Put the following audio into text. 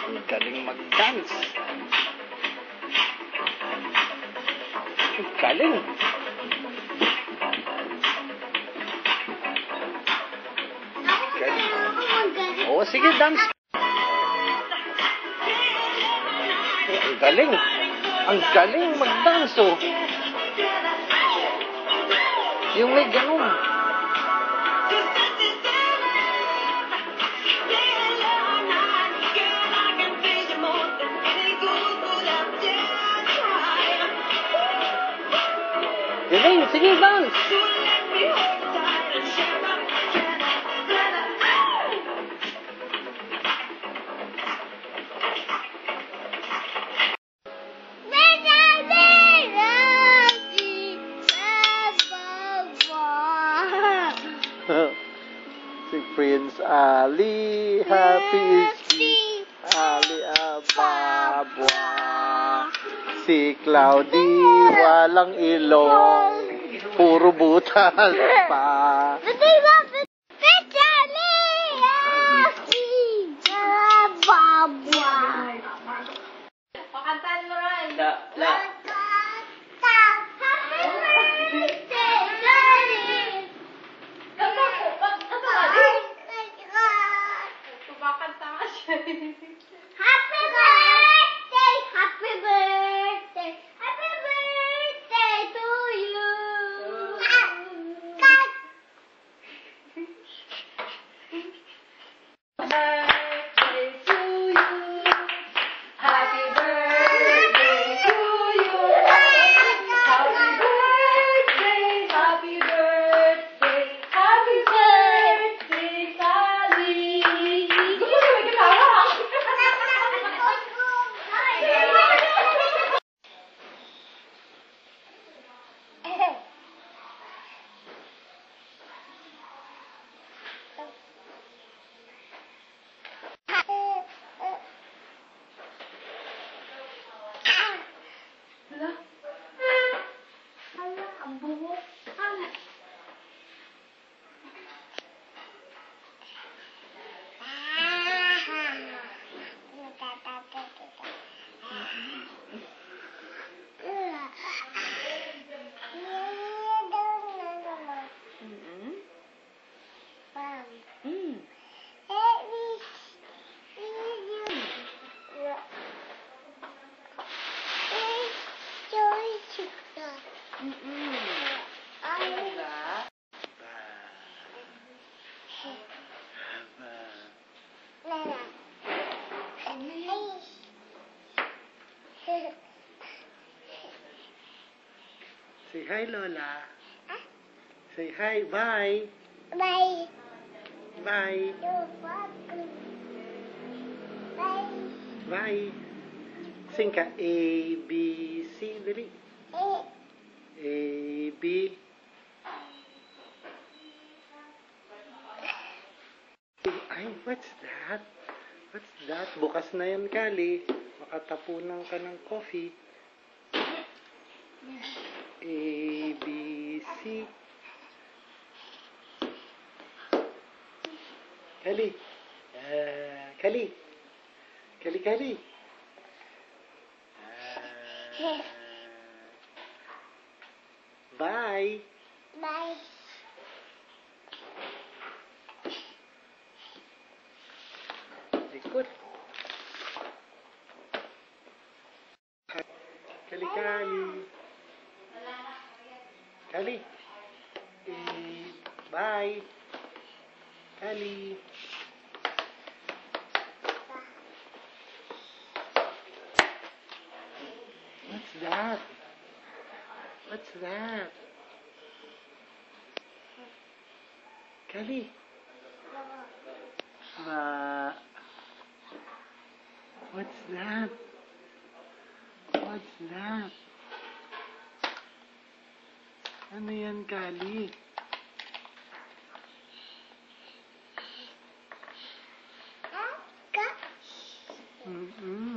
Ang galing mag-dance. Ang galing. Galing. Oo, sige, dance. Ang galing. Ang galing mag-dance, oh. Yung may ganun. Galing, sige, dance. Si Prince Ali, happy is he, Ali Ababwa. Si Cloudy, walang ilong, puro butas pa. Pakantan mo rin. La. Kumakanta ka siya. Happy birthday! Happy birthday! Happy birthday to you! Birthday to you. Happy birthday to you. Happy birthday, happy birthday, happy birthday, Sally. Gusto mo may gitawa? Hala. Hala, ang buhok. Hala. Say hi, Lola. Say hi, bye. Bye. Bye. Bye. Bye. Sing ka. A, B, C. Dali. A, B. Ay, what's that? What's that? Bukas na yan, Kali. Makatapunan ka ng coffee. A, B, C. Kali. Kali. Kali, Kali. Bye. Bye. Likod. Kali, Kali. Kali. Bye. Kali. What's that? What's that? Kali. What's that? What's that? Ano yan, Kali? Mm-mm.